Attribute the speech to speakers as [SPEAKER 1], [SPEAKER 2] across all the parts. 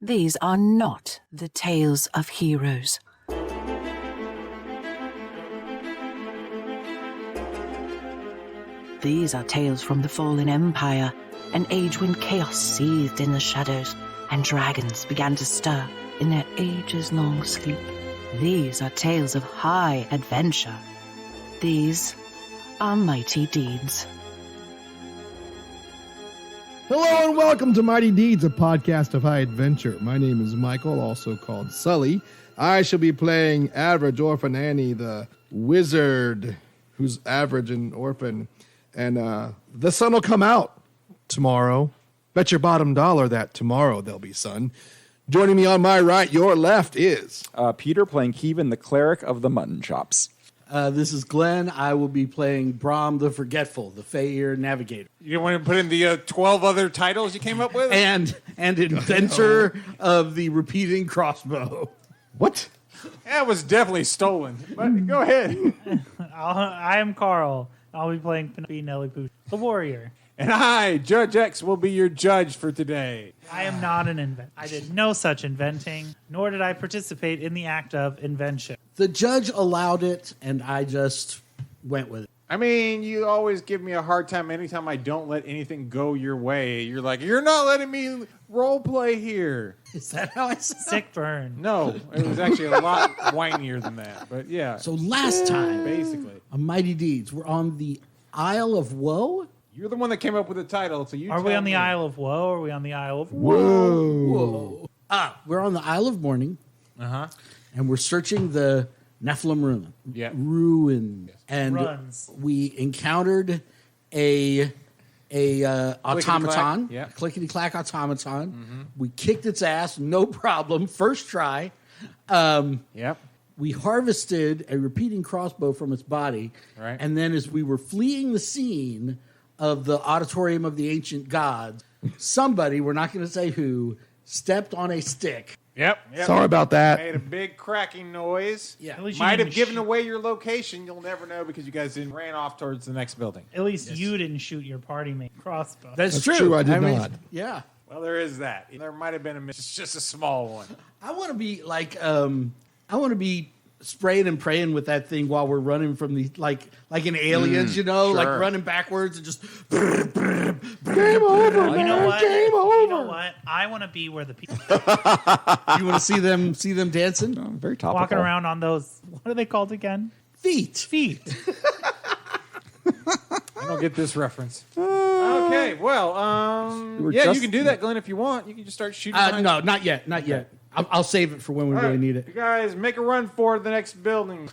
[SPEAKER 1] These are not the tales of heroes. These are tales from the fallen empire, an age when chaos seethed in the shadows and dragons began to stir in their ages-long sleep. These are tales of high adventure. These are mighty deeds.
[SPEAKER 2] Hello and welcome to Mighty Deeds, a podcast of high adventure. My name is Michael, also called Sully. I shall be playing Average Orphan Annie, the wizard who's average and orphan. And the sun will come out tomorrow. Bet your bottom dollar that tomorrow there'll be sun. Joining me on my right, your left is...
[SPEAKER 3] Peter playing Kevin, the cleric of the mutton chops.
[SPEAKER 4] This is Glenn. I will be playing Brom the Forgetful, the Fey Navigator.
[SPEAKER 5] You want to put in the 12 other titles you came up with?
[SPEAKER 4] And inventor of the repeating crossbow.
[SPEAKER 2] What?
[SPEAKER 5] That was definitely stolen. But go ahead.
[SPEAKER 6] I am Carl. I'll be playing Nelly Pooch, the warrior.
[SPEAKER 5] And I, Judge X, will be your judge for today.
[SPEAKER 6] I am not an inventor. I did no such inventing, nor did I participate in the act of invention.
[SPEAKER 4] The judge allowed it, and I just went with it.
[SPEAKER 5] I mean, you always give me a hard time anytime I don't let anything go your way. You're like, you're not letting me role play here.
[SPEAKER 4] Is that how I said?
[SPEAKER 6] Sick burn.
[SPEAKER 5] No, it was actually a lot whinier than that. But yeah.
[SPEAKER 4] So last time,
[SPEAKER 5] basically,
[SPEAKER 4] on Mighty Deeds, we're on the Isle of Woe.
[SPEAKER 5] You're the one that came up with the title, so you
[SPEAKER 6] Are
[SPEAKER 5] tell
[SPEAKER 6] we on the
[SPEAKER 5] me.
[SPEAKER 6] Isle of Woe? Or are we on the Isle of
[SPEAKER 4] Whoa. We're on the Isle of Morning,
[SPEAKER 5] Uh-huh.
[SPEAKER 4] and we're searching the Nephilim ruin.
[SPEAKER 5] Yeah.
[SPEAKER 4] Ruin. And
[SPEAKER 6] Runs.
[SPEAKER 4] we encountered a automaton,
[SPEAKER 5] Yeah.
[SPEAKER 4] a clickety-clack automaton. We kicked its ass, no problem, first try.
[SPEAKER 5] Yep.
[SPEAKER 4] We harvested a repeating crossbow from its body.
[SPEAKER 5] Right.
[SPEAKER 4] And then as we were fleeing the scene of the Auditorium of the Ancient Gods, somebody, we're not going to say who, stepped on a stick.
[SPEAKER 5] Yep.
[SPEAKER 2] Sorry about that.
[SPEAKER 5] Made a big cracking noise.
[SPEAKER 4] Yeah.
[SPEAKER 6] At least you
[SPEAKER 5] Might have
[SPEAKER 6] didn't
[SPEAKER 5] given away your location. You'll never know because you guys didn't ran off towards the next building.
[SPEAKER 6] At least you didn't shoot your party mate crossbow.
[SPEAKER 4] That's
[SPEAKER 2] true, I did not.
[SPEAKER 4] Yeah.
[SPEAKER 5] Well, there is that. There might have been a miss. It's just a small one.
[SPEAKER 4] I want to be spraying and praying with that thing while we're running from the like in Aliens, like
[SPEAKER 5] sure.
[SPEAKER 4] running backwards and just
[SPEAKER 2] Game over,
[SPEAKER 6] You know
[SPEAKER 2] man.
[SPEAKER 6] what?
[SPEAKER 2] Game over.
[SPEAKER 6] You know what? I want to be where the people
[SPEAKER 4] you want to see them dancing?
[SPEAKER 3] Very topical.
[SPEAKER 6] walking around on those. What are they called again?
[SPEAKER 4] Feet.
[SPEAKER 6] Feet.
[SPEAKER 5] I don't get this reference. Okay, well,
[SPEAKER 3] were
[SPEAKER 5] yeah,
[SPEAKER 3] just-
[SPEAKER 5] you can do that, Glenn, if you want. You can just start shooting.
[SPEAKER 4] No, not yet. Not yet. I'll save it for when we
[SPEAKER 5] All
[SPEAKER 4] really
[SPEAKER 5] right,
[SPEAKER 4] need it.
[SPEAKER 5] You guys make a run for the next building.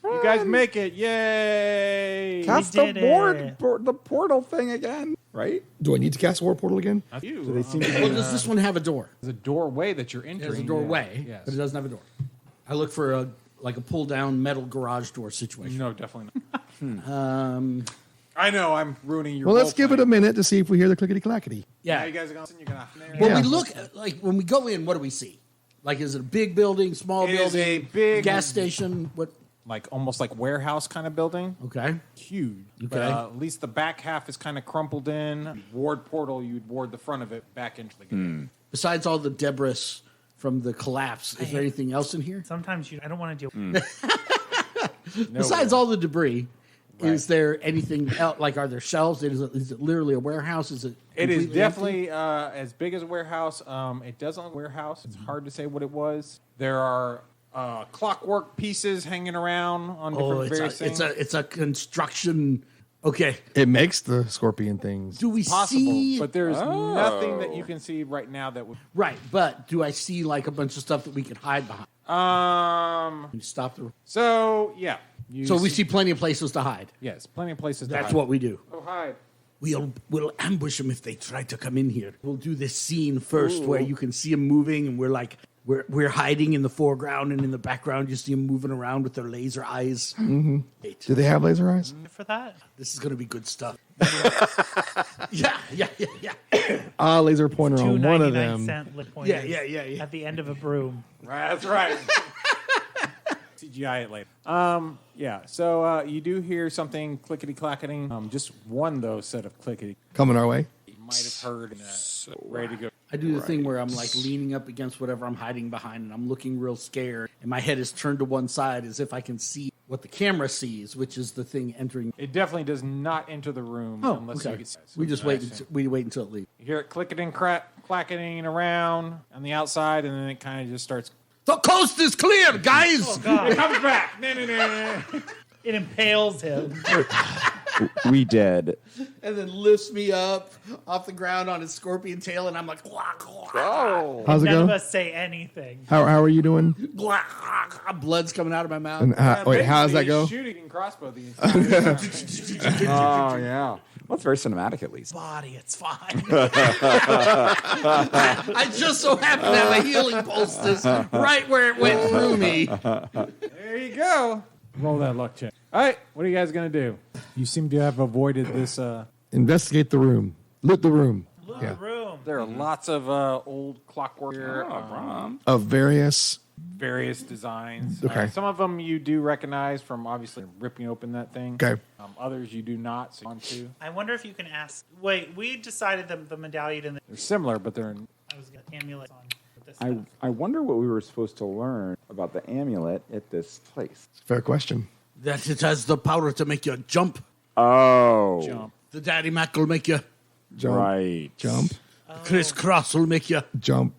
[SPEAKER 5] You guys make it. Yay.
[SPEAKER 3] Cast
[SPEAKER 6] We
[SPEAKER 3] the
[SPEAKER 6] did
[SPEAKER 3] the portal thing again, right?
[SPEAKER 2] Do I need to cast a war portal again?
[SPEAKER 5] You.
[SPEAKER 3] They seem to
[SPEAKER 4] Well, does this one have a door?
[SPEAKER 5] There's a doorway that you're entering.
[SPEAKER 4] There's a doorway,
[SPEAKER 5] Yes.
[SPEAKER 4] but it doesn't have a door. I look for a pull-down metal garage door situation.
[SPEAKER 5] No, definitely not.
[SPEAKER 4] I
[SPEAKER 5] I know I'm ruining your
[SPEAKER 2] Well, let's give it a
[SPEAKER 5] role-playing.
[SPEAKER 2] minute to see if we hear the clickety-clackety.
[SPEAKER 5] Now
[SPEAKER 4] Yeah.
[SPEAKER 5] you guys are going to...
[SPEAKER 4] When we look, when we go in, what do we see? Like, is it a big building, small
[SPEAKER 5] It is
[SPEAKER 4] building,
[SPEAKER 5] a big-
[SPEAKER 4] gas station? What?
[SPEAKER 5] Like almost like warehouse kind of building.
[SPEAKER 4] Okay.
[SPEAKER 5] Huge.
[SPEAKER 4] Okay.
[SPEAKER 5] But, at least the back half is kind of crumpled in. Ward portal, you'd ward the front of it back into the game.
[SPEAKER 4] Besides all the debris from the collapse, is there anything else in here?
[SPEAKER 6] Sometimes I don't want to deal.
[SPEAKER 4] Besides all the debris,
[SPEAKER 5] Right.
[SPEAKER 4] is there anything else? Like, are there shelves? Is it literally a warehouse? Is it?
[SPEAKER 5] It is
[SPEAKER 4] completely empty?
[SPEAKER 5] definitely as big as a warehouse. It does look like a warehouse. It's hard to say what it was. There are clockwork pieces hanging around on different various things.
[SPEAKER 4] it's a construction. Okay.
[SPEAKER 2] It makes the scorpion things.
[SPEAKER 4] Do we
[SPEAKER 5] Possible,
[SPEAKER 4] see?
[SPEAKER 5] but there's nothing that you can see right now that would.
[SPEAKER 4] Right, but do I see like a bunch of stuff that we can hide behind? Can you stop the.
[SPEAKER 5] So yeah.
[SPEAKER 4] So we see plenty of places to hide.
[SPEAKER 5] Yes, plenty of places.
[SPEAKER 4] That's
[SPEAKER 5] to hide.
[SPEAKER 4] what we do.
[SPEAKER 5] Oh, hide.
[SPEAKER 4] We'll ambush them if they try to come in here. We'll do this scene first where you can see them moving, and we're like we're hiding in the foreground, and in the background you see them moving around with their laser eyes.
[SPEAKER 2] Do they have laser eyes?
[SPEAKER 6] For that,
[SPEAKER 4] This is gonna be good stuff. yeah.
[SPEAKER 2] Laser pointer on one of
[SPEAKER 6] 2.99
[SPEAKER 2] them.
[SPEAKER 6] cent lip pointers
[SPEAKER 4] Yeah.
[SPEAKER 6] at the end of a broom.
[SPEAKER 5] That's right. CGI it later. Yeah. So you do hear something clickety clacketing. Just one though set of clickety.
[SPEAKER 2] Coming our way.
[SPEAKER 5] You might have heard. Ready to go.
[SPEAKER 4] I do the thing where I'm like leaning up against whatever I'm hiding behind, and I'm looking real scared, and my head is turned to one side as if I can see what the camera sees, which is the thing entering.
[SPEAKER 5] It definitely does not enter the room unless you get.
[SPEAKER 4] We just wait until it leaves.
[SPEAKER 5] You hear it clicking and clacking around on the outside, and then it kind of just starts.
[SPEAKER 4] The coast is clear, guys.
[SPEAKER 6] Oh, God.
[SPEAKER 5] It comes back. No.
[SPEAKER 6] It impales him.
[SPEAKER 3] We dead.
[SPEAKER 4] And then lifts me up off the ground on his scorpion tail, and I'm like,
[SPEAKER 3] Oh.
[SPEAKER 2] How's it
[SPEAKER 6] None of
[SPEAKER 2] go?
[SPEAKER 6] us say anything.
[SPEAKER 2] How are you doing?
[SPEAKER 4] blood's coming out of my mouth.
[SPEAKER 2] And wait, how does that go?
[SPEAKER 5] Shooting crossbow the entire time.
[SPEAKER 3] Oh, yeah. Well, it's very cinematic, at least.
[SPEAKER 4] Body, it's fine. I just so happen to have a healing poultice right where it went through me.
[SPEAKER 5] There you go. Roll that luck check. All right, what are you guys going to do? You seem to have avoided this.
[SPEAKER 2] Investigate the room. Loot the room.
[SPEAKER 6] Look
[SPEAKER 2] Yeah.
[SPEAKER 6] the room.
[SPEAKER 5] There are lots of old clockwork here,
[SPEAKER 2] Of various.
[SPEAKER 5] various designs.
[SPEAKER 2] Okay.
[SPEAKER 5] Some of them you do recognize from obviously ripping open that thing.
[SPEAKER 2] Okay.
[SPEAKER 5] Others you do not. So on to.
[SPEAKER 6] I wonder if you can ask. Wait, we decided the medallion and
[SPEAKER 5] They're similar, but they're
[SPEAKER 6] I was going to amulet on this
[SPEAKER 3] I
[SPEAKER 6] stuff.
[SPEAKER 3] wonder what we were supposed to learn about the amulet at this place.
[SPEAKER 2] Fair question.
[SPEAKER 4] That it has the power to make you jump.
[SPEAKER 3] Oh.
[SPEAKER 5] jump.
[SPEAKER 4] The Daddy Mac will make you.
[SPEAKER 2] Jump.
[SPEAKER 3] Right.
[SPEAKER 2] Jump.
[SPEAKER 4] Crisscross will make you.
[SPEAKER 2] Jump.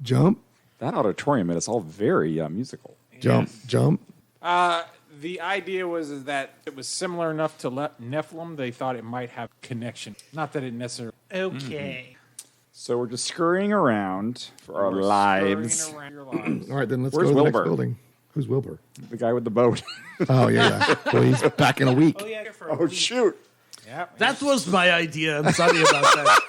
[SPEAKER 2] Jump.
[SPEAKER 3] That auditorium, it's all very musical.
[SPEAKER 2] Jump. Jump.
[SPEAKER 5] The idea was that it was similar enough to Nephilim. They thought it might have connection. Not that it necessarily.
[SPEAKER 6] Okay.
[SPEAKER 3] So we're just scurrying around for our
[SPEAKER 5] We're
[SPEAKER 3] lives.
[SPEAKER 5] scurrying around your lives.
[SPEAKER 2] All right, then let's
[SPEAKER 3] Where's
[SPEAKER 2] go to the next
[SPEAKER 3] Wilbur?
[SPEAKER 2] building. Who's Wilbur?
[SPEAKER 3] The guy with the boat.
[SPEAKER 2] Oh, yeah. Well, he's back in a week.
[SPEAKER 6] Oh, yeah. Here for a
[SPEAKER 3] Oh,
[SPEAKER 6] week.
[SPEAKER 3] shoot.
[SPEAKER 5] Yep.
[SPEAKER 4] That was my idea. I'm sorry about that.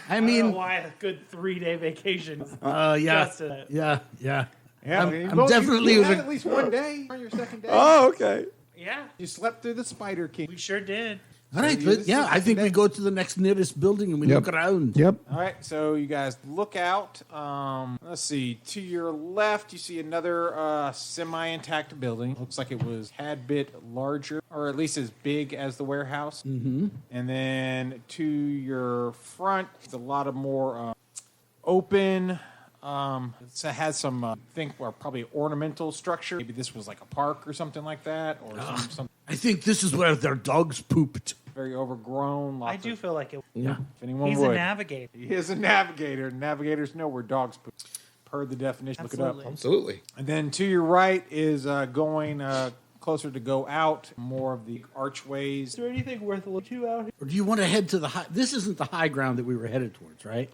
[SPEAKER 4] I
[SPEAKER 6] I don't know
[SPEAKER 4] mean,
[SPEAKER 6] why a good 3-day vacation.
[SPEAKER 4] yeah,
[SPEAKER 6] Just a-
[SPEAKER 4] yeah.
[SPEAKER 5] Yeah,
[SPEAKER 4] I'm definitely
[SPEAKER 5] you had
[SPEAKER 4] was a-
[SPEAKER 5] at least one day on your second day.
[SPEAKER 3] Oh, okay.
[SPEAKER 6] Yeah,
[SPEAKER 5] You slept through the Spider King.
[SPEAKER 6] we sure did.
[SPEAKER 4] All right, but yeah, I think we go to the next nearest building and we
[SPEAKER 2] Yep.
[SPEAKER 4] look around.
[SPEAKER 2] Yep.
[SPEAKER 5] All right, so you guys look out. Let's see. To your left, you see another semi-intact building. Looks like it was had bit larger, or at least as big as the warehouse. Mm-hmm. And then to your front, it's a lot of more open. It has some think or probably ornamental structure. Maybe this was like a park or something like that, or some
[SPEAKER 4] I think this is where their dogs pooped.
[SPEAKER 5] very overgrown.
[SPEAKER 6] I
[SPEAKER 5] Lots
[SPEAKER 6] do
[SPEAKER 5] of,
[SPEAKER 6] feel like it.
[SPEAKER 4] Yeah.
[SPEAKER 5] if anyone
[SPEAKER 6] He's
[SPEAKER 5] would.
[SPEAKER 6] a navigator.
[SPEAKER 5] He is a navigator. Navigators know where dogs poop. Per the definition,
[SPEAKER 6] Absolutely.
[SPEAKER 5] look it up.
[SPEAKER 2] Absolutely.
[SPEAKER 5] And then to your right is going closer to go out, more of the archways.
[SPEAKER 6] Is there anything worth looking out here?
[SPEAKER 4] Or do you want to head to the high? This isn't the high ground that we were headed towards, right?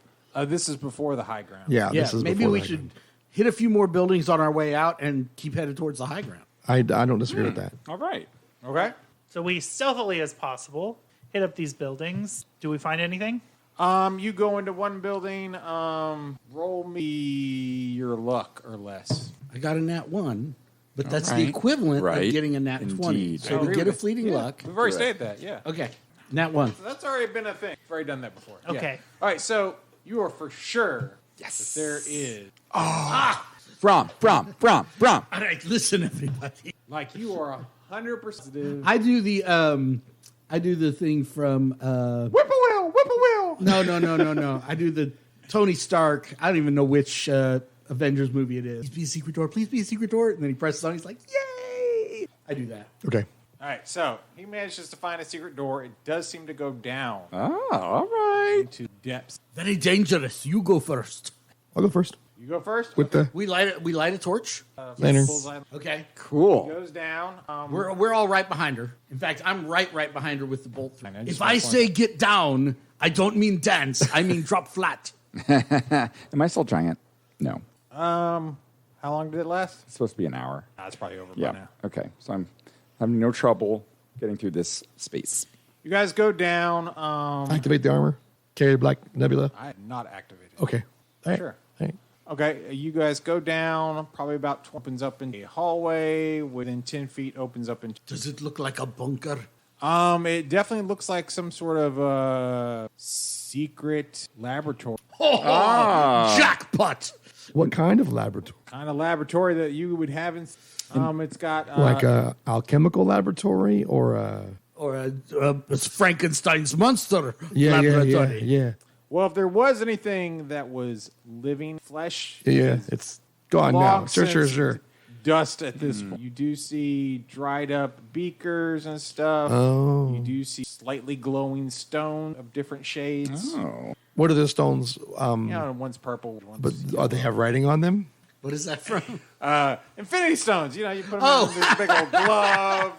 [SPEAKER 5] This is before the high ground.
[SPEAKER 2] Yeah,
[SPEAKER 4] Yeah,
[SPEAKER 2] this is
[SPEAKER 4] maybe
[SPEAKER 2] before
[SPEAKER 4] we
[SPEAKER 2] that.
[SPEAKER 4] should hit a few more buildings on our way out and keep headed towards the high ground.
[SPEAKER 2] I don't disagree with that.
[SPEAKER 3] All right.
[SPEAKER 5] Okay.
[SPEAKER 6] So we stealthily as possible hit up these buildings. Do we find anything?
[SPEAKER 5] You go into one building. Roll me your luck or less.
[SPEAKER 4] I got a nat 1, but that's the
[SPEAKER 3] right.
[SPEAKER 4] equivalent
[SPEAKER 3] Right.
[SPEAKER 4] of getting a nat 20.
[SPEAKER 3] Indeed.
[SPEAKER 4] So
[SPEAKER 5] I
[SPEAKER 4] to
[SPEAKER 5] agree
[SPEAKER 4] get a
[SPEAKER 5] with it.
[SPEAKER 4] fleeting luck.
[SPEAKER 5] We've already
[SPEAKER 3] Correct.
[SPEAKER 5] stated that. Yeah.
[SPEAKER 4] Okay, nat 1.
[SPEAKER 5] So that's already been a thing. We've already done that before. Yeah.
[SPEAKER 6] Okay.
[SPEAKER 5] All right. So you are for sure that there is.
[SPEAKER 3] From.
[SPEAKER 4] All right, listen, everybody.
[SPEAKER 5] Like you are 100%.
[SPEAKER 4] I do the thing from
[SPEAKER 5] Whippoorwill. Whippoorwill.
[SPEAKER 4] no. I do the Tony Stark. I don't even know which Avengers movie it is. Please be a secret door. Please be a secret door. And then he presses on. He's like, "Yay!" I do that.
[SPEAKER 2] Okay.
[SPEAKER 5] All right, so he manages to find a secret door. It does seem to go down
[SPEAKER 3] Oh, all right.
[SPEAKER 5] into depths.
[SPEAKER 4] Very dangerous. You go first.
[SPEAKER 2] I'll go first
[SPEAKER 5] You go first.
[SPEAKER 2] with the
[SPEAKER 4] We light a torch.
[SPEAKER 2] lantern.
[SPEAKER 5] Bullseye
[SPEAKER 4] Okay.
[SPEAKER 3] Cool.
[SPEAKER 5] goes down.
[SPEAKER 4] We're all right behind her. In fact, I'm right behind her with the bolt.
[SPEAKER 5] I know, just
[SPEAKER 4] If
[SPEAKER 5] one
[SPEAKER 4] I
[SPEAKER 5] point.
[SPEAKER 4] say get down, I don't mean dance. I mean drop flat.
[SPEAKER 3] Am I still giant? No.
[SPEAKER 5] How long did it last?
[SPEAKER 3] It's supposed to be an hour.
[SPEAKER 5] It's probably over
[SPEAKER 3] Yeah.
[SPEAKER 5] by now.
[SPEAKER 3] Okay. So I'm having no trouble getting through this space.
[SPEAKER 5] You guys go down.
[SPEAKER 2] Activate the armor. Carry Black Nebula.
[SPEAKER 5] I am not activated.
[SPEAKER 2] Okay. All right.
[SPEAKER 5] Sure.
[SPEAKER 2] All right.
[SPEAKER 5] Okay, you guys go down. Probably about opens up in a hallway. Within 10 feet, opens up into.
[SPEAKER 4] Does it look like a bunker?
[SPEAKER 5] It definitely looks like some sort of secret laboratory.
[SPEAKER 4] Jackpot!
[SPEAKER 2] What kind of laboratory?
[SPEAKER 5] Kind of laboratory that you would have in. It's got
[SPEAKER 2] Like a alchemical laboratory or a
[SPEAKER 4] Or it's Frankenstein's monster
[SPEAKER 2] yeah.
[SPEAKER 4] laboratory.
[SPEAKER 2] Yeah.
[SPEAKER 5] Well, if there was anything that was living flesh,
[SPEAKER 2] Yeah, it's gone now.
[SPEAKER 5] long
[SPEAKER 2] Sure.
[SPEAKER 5] since dust at this point. You do see dried up beakers and stuff.
[SPEAKER 2] Oh.
[SPEAKER 5] You do see slightly glowing stone of different shades.
[SPEAKER 3] Oh.
[SPEAKER 2] What are the stones?
[SPEAKER 5] One's purple, one's
[SPEAKER 2] But are they have writing on them?
[SPEAKER 4] What is that from?
[SPEAKER 5] Infinity stones. You put them in this big old glove.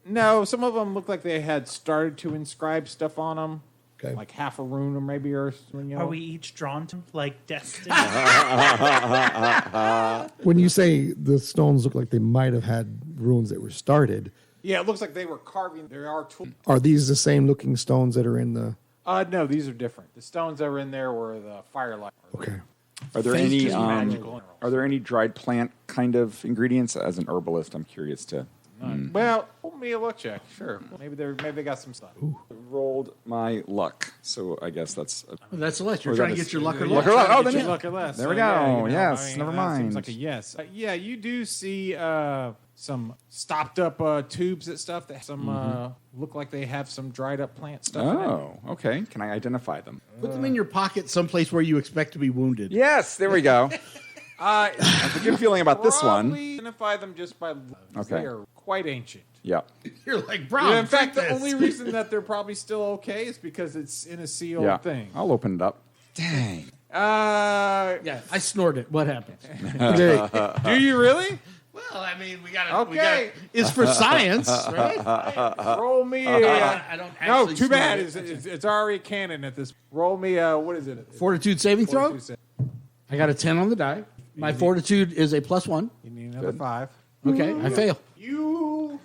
[SPEAKER 5] No, some of them look like they had started to inscribe stuff on them.
[SPEAKER 2] Okay.
[SPEAKER 5] Like half a rune or maybe or
[SPEAKER 6] Are we each drawn to like destiny?
[SPEAKER 2] When you say the stones look like they might have had runes that were started,
[SPEAKER 5] Yeah, it looks like they were carving. There are tools.
[SPEAKER 2] are these the same looking stones that are in the?
[SPEAKER 5] No, these are different. The stones that were in there were the firelight.
[SPEAKER 2] Okay.
[SPEAKER 3] Are there
[SPEAKER 5] Face
[SPEAKER 3] any
[SPEAKER 5] just magical.
[SPEAKER 3] are there any dried plant kind of ingredients? As an herbalist, I'm curious to.
[SPEAKER 5] Well, pull me a look check. Sure. Maybe they got some stuff.
[SPEAKER 3] Rolled my luck, so I guess that's.
[SPEAKER 4] That's less. You're
[SPEAKER 3] Or
[SPEAKER 4] trying
[SPEAKER 3] that
[SPEAKER 4] to
[SPEAKER 3] is-
[SPEAKER 4] get your luck or
[SPEAKER 3] Luck
[SPEAKER 4] luck.
[SPEAKER 3] or luck. Oh,
[SPEAKER 5] Get
[SPEAKER 3] then
[SPEAKER 5] your
[SPEAKER 3] yeah.
[SPEAKER 5] luck or less.
[SPEAKER 3] There we
[SPEAKER 5] So, yeah,
[SPEAKER 3] go. Yes, never
[SPEAKER 5] that
[SPEAKER 3] mind.
[SPEAKER 5] Seems like a yes. Yeah, you do see some stopped up tubes and stuff that some look like they have some dried up plant stuff in it.
[SPEAKER 3] Oh, okay. Can I identify them?
[SPEAKER 4] Put them in your pocket someplace where you expect to be wounded.
[SPEAKER 3] Yes, there we go. I have a good feeling about this one.
[SPEAKER 5] Probably identify them just by
[SPEAKER 3] Okay.
[SPEAKER 5] They are quite ancient.
[SPEAKER 3] Yeah.
[SPEAKER 4] You're like, bro.
[SPEAKER 5] In fact, the only reason that they're probably still okay is because it's in a sealed
[SPEAKER 3] Yeah.
[SPEAKER 5] thing.
[SPEAKER 3] I'll open it up. Dang.
[SPEAKER 4] Yeah, I snorted. What happened?
[SPEAKER 5] Do you really?
[SPEAKER 4] Well, I mean, we got to.
[SPEAKER 5] Okay.
[SPEAKER 4] It's for science, right?
[SPEAKER 5] Roll me.
[SPEAKER 4] I don't
[SPEAKER 5] No,
[SPEAKER 4] actually
[SPEAKER 5] too bad.
[SPEAKER 4] snort
[SPEAKER 5] It's already canon at this. Roll me. What is it?
[SPEAKER 4] Fortitude saving throw.
[SPEAKER 5] Fortitude save.
[SPEAKER 4] I got a 10 on the die. My fortitude is a +1.
[SPEAKER 5] You need another 5.
[SPEAKER 4] Okay, I fail.
[SPEAKER 5] You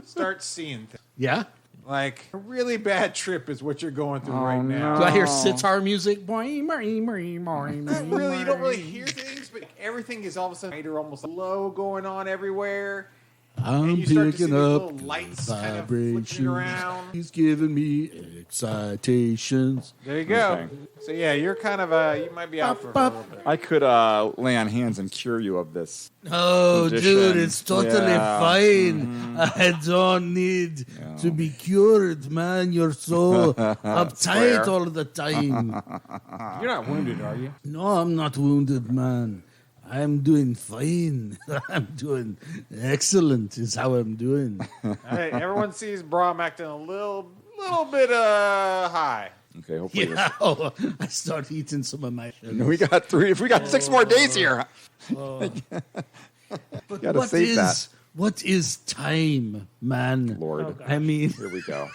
[SPEAKER 5] start seeing things.
[SPEAKER 4] Yeah.
[SPEAKER 5] Like a really bad trip is what you're going through right now.
[SPEAKER 4] Do I hear sitar music? Boing,
[SPEAKER 5] Not really, you don't really hear things, but everything is all of a sudden almost low going on everywhere.
[SPEAKER 4] I'm
[SPEAKER 5] And you start to see
[SPEAKER 4] picking
[SPEAKER 5] these
[SPEAKER 4] up
[SPEAKER 5] little lights kind of flickering
[SPEAKER 4] vibrations.
[SPEAKER 5] around.
[SPEAKER 4] He's giving me excitations.
[SPEAKER 5] There you go.
[SPEAKER 3] Okay.
[SPEAKER 5] So yeah, you're kind of you might be out for a little bit.
[SPEAKER 3] I could lay on hands and cure you of this.
[SPEAKER 4] Oh,
[SPEAKER 3] Condition.
[SPEAKER 4] dude, it's totally
[SPEAKER 3] Yeah.
[SPEAKER 4] fine. I don't need to be cured, man. You're so uptight
[SPEAKER 3] fair.
[SPEAKER 4] all the time.
[SPEAKER 5] You're not wounded, are you?
[SPEAKER 4] No, I'm not wounded, man. I'm doing fine. I'm doing excellent is how I'm doing.
[SPEAKER 5] All right, everyone sees Brahm acting a little bit high.
[SPEAKER 3] Okay, hopefully
[SPEAKER 4] Yeah, oh, I start eating some of my
[SPEAKER 3] this. We got 3. If we got 6 more days here.
[SPEAKER 4] But
[SPEAKER 3] Gotta
[SPEAKER 4] what
[SPEAKER 3] save
[SPEAKER 4] is
[SPEAKER 3] that.
[SPEAKER 4] what is time, man?
[SPEAKER 3] Lord.
[SPEAKER 4] I mean,
[SPEAKER 3] Here we go.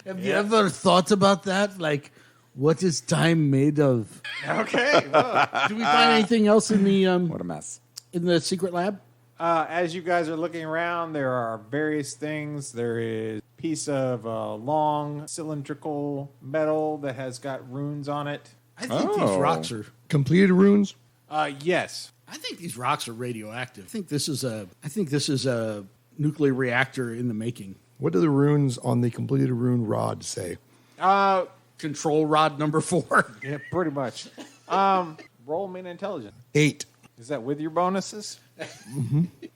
[SPEAKER 4] have you ever thought about that? Like, what is time made of?
[SPEAKER 5] Okay. Well,
[SPEAKER 4] Do we find anything else in
[SPEAKER 3] What a mess.
[SPEAKER 4] the secret lab?
[SPEAKER 5] as you guys are looking around, there are various things. There is a piece of long cylindrical metal that has got runes on it.
[SPEAKER 4] I think
[SPEAKER 3] Oh.
[SPEAKER 4] these rocks are.
[SPEAKER 2] Completed runes?
[SPEAKER 5] Yes.
[SPEAKER 4] I think these rocks are radioactive. I think this is a nuclear reactor in the making.
[SPEAKER 2] What do the runes on the completed rune rod say?
[SPEAKER 4] Control rod number 4.
[SPEAKER 5] Yeah, pretty much. Roll me an intelligence.
[SPEAKER 2] 8.
[SPEAKER 5] Is that with your bonuses?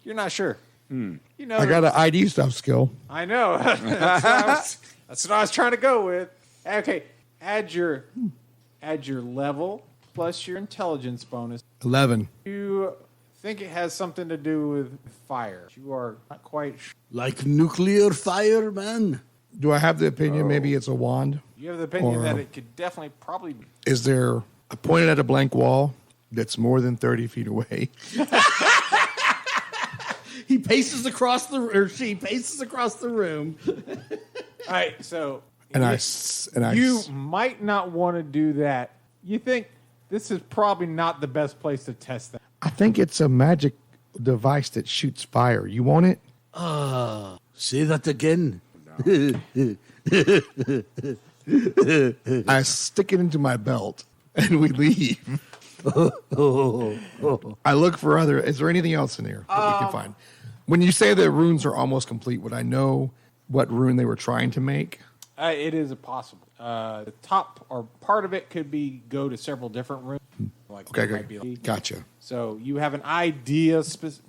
[SPEAKER 5] You're not sure. You know,
[SPEAKER 2] I got an ID stuff skill.
[SPEAKER 5] I know. That's what I was trying to go with. Okay, add your level plus your intelligence bonus.
[SPEAKER 2] 11.
[SPEAKER 5] You think it has something to do with fire. You are not quite sure.
[SPEAKER 4] Like nuclear fire, man.
[SPEAKER 2] Do I have the opinion maybe it's a wand?
[SPEAKER 5] You have the opinion
[SPEAKER 2] Or-
[SPEAKER 5] that it could definitely probably.
[SPEAKER 2] Is there, I pointed at a blank wall that's more than 30 feet away.
[SPEAKER 4] He paces across she paces across the room.
[SPEAKER 5] All right, so
[SPEAKER 2] And
[SPEAKER 5] you might not want to do that. You think this is probably not the best place to test that.
[SPEAKER 2] I think it's a magic device that shoots fire. You want it?
[SPEAKER 4] Say that again.
[SPEAKER 2] I stick it into my belt and we leave. I look for other. Is there anything else in here that we can find? When you say the runes are almost complete, would I know what rune they were trying to make?
[SPEAKER 5] It is possible. The top or part of it could be go to several different rooms. Like
[SPEAKER 2] Okay,
[SPEAKER 5] there might be
[SPEAKER 2] okay.
[SPEAKER 5] like-
[SPEAKER 2] Gotcha.
[SPEAKER 5] So you have an idea,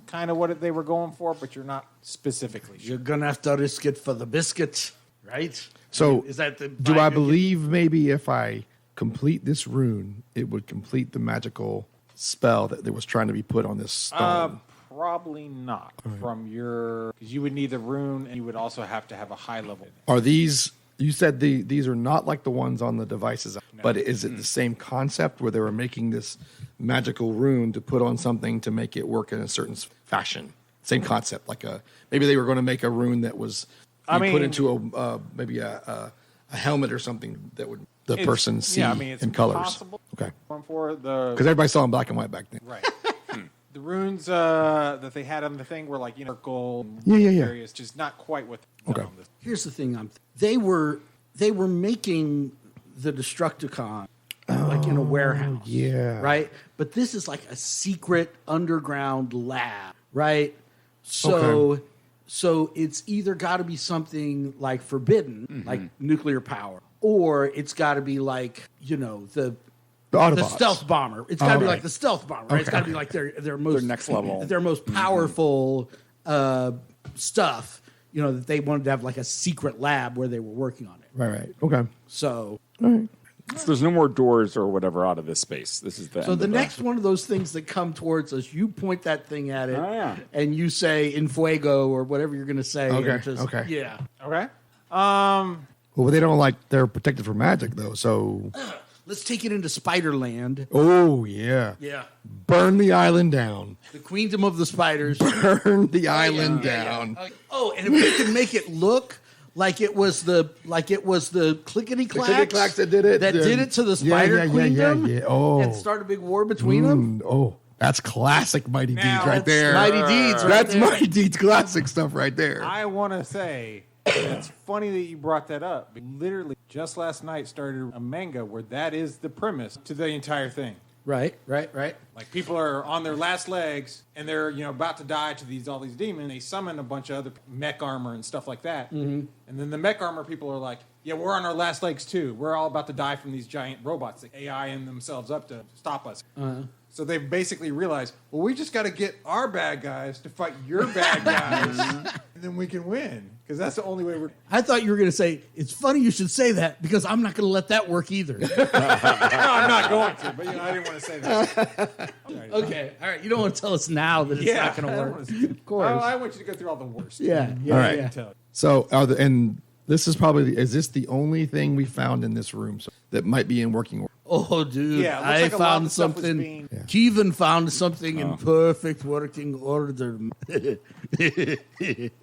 [SPEAKER 5] kind of what they were going for, but you're not specifically sure.
[SPEAKER 4] You're gonna have to risk it for the biscuit, right?
[SPEAKER 2] So
[SPEAKER 4] is that the
[SPEAKER 2] do
[SPEAKER 4] vibe
[SPEAKER 2] I
[SPEAKER 4] you're
[SPEAKER 2] believe maybe if I complete this rune, it would complete the magical spell that was trying to be put on this stone?
[SPEAKER 5] Probably not. From your, because you would need the rune, and you would also have to have a high level.
[SPEAKER 2] Are these? You said these are not like the ones on the devices, but is it the same concept where they were making this magical rune to put on something to make it work in a certain fashion? Same concept, like maybe they were going to make a rune that was put into maybe a helmet or something that would the person see
[SPEAKER 5] it's
[SPEAKER 2] in colors.
[SPEAKER 5] Possible.
[SPEAKER 2] Okay,
[SPEAKER 5] For the
[SPEAKER 2] because everybody saw in black and white back then.
[SPEAKER 5] right. The runes that they had on the thing were like circle,
[SPEAKER 2] Yeah.
[SPEAKER 5] areas, just not quite what.
[SPEAKER 2] Okay.
[SPEAKER 5] On this.
[SPEAKER 4] Here's the thing: they were making the Destructicon like in a warehouse,
[SPEAKER 2] yeah.
[SPEAKER 4] right. But this is like a secret underground lab, right? So it's either got to be something like forbidden, like nuclear power, or it's got to be like the
[SPEAKER 2] Autobots.
[SPEAKER 4] stealth bomber. It's got to be
[SPEAKER 2] right.
[SPEAKER 4] like the stealth bomber. Right? It's got to be like their most
[SPEAKER 7] next level.
[SPEAKER 4] their most powerful stuff. That they wanted to have like a secret lab where they were working on it.
[SPEAKER 2] Right. Okay.
[SPEAKER 4] So,
[SPEAKER 7] So there's no more doors or whatever out of this space. This is the
[SPEAKER 4] so
[SPEAKER 7] end
[SPEAKER 4] the
[SPEAKER 7] of
[SPEAKER 4] next one of those things that come towards us, you point that thing at it,
[SPEAKER 7] yeah.
[SPEAKER 4] and you say "in fuego" or whatever you're going to say.
[SPEAKER 2] Okay,
[SPEAKER 4] and just-
[SPEAKER 2] okay.
[SPEAKER 4] Yeah.
[SPEAKER 5] Okay.
[SPEAKER 2] Well, they don't they're protected from magic though. So,
[SPEAKER 4] Let's take it into Spiderland.
[SPEAKER 2] oh yeah,
[SPEAKER 4] Yeah.
[SPEAKER 2] burn the island down.
[SPEAKER 4] The queendom of the spiders.
[SPEAKER 2] Burn the island down.
[SPEAKER 4] Oh, and if we can make it look like it was the clickety clacks
[SPEAKER 2] clickety-clacks that did it.
[SPEAKER 4] that did it to the spider queendom,
[SPEAKER 2] yeah. Oh,
[SPEAKER 4] and start a big war between them.
[SPEAKER 2] oh, that's classic Mighty Deeds right
[SPEAKER 5] that's
[SPEAKER 2] there.
[SPEAKER 4] Mighty Deeds, right
[SPEAKER 2] That's
[SPEAKER 4] there.
[SPEAKER 2] Mighty Deeds classic stuff right there.
[SPEAKER 5] I want to say it's funny that you brought that up. Literally, just last night started a manga where that is the premise to the entire thing.
[SPEAKER 4] Right.
[SPEAKER 5] Like people are on their last legs and they're about to die to all these demons. They summon a bunch of other mech armor and stuff like that. Mm-hmm. And then the mech armor people are like, yeah, we're on our last legs too. We're all about to die from these giant robots that AI-ing themselves up to stop us. So they basically realized, well, we just got to get our bad guys to fight your bad guys, and then we can win. Because that's the only way we're.
[SPEAKER 4] I thought you were going to say, it's funny you should say that because I'm not going to let that work either.
[SPEAKER 5] No, I'm not going to, but I didn't want to say that.
[SPEAKER 4] Okay. All right. You don't want to tell us now that it's not going to work. Of course.
[SPEAKER 5] I want you to go through all the worst.
[SPEAKER 4] Yeah.
[SPEAKER 2] All right.
[SPEAKER 4] Yeah.
[SPEAKER 5] Tell you.
[SPEAKER 2] So, and this is is this the only thing we found in this room that might be in working order?
[SPEAKER 4] Oh, dude.
[SPEAKER 5] Yeah, it looks
[SPEAKER 4] I
[SPEAKER 5] like a lot of
[SPEAKER 4] found
[SPEAKER 5] the stuff was
[SPEAKER 4] something.
[SPEAKER 5] being-
[SPEAKER 4] Kevin found something in perfect working order.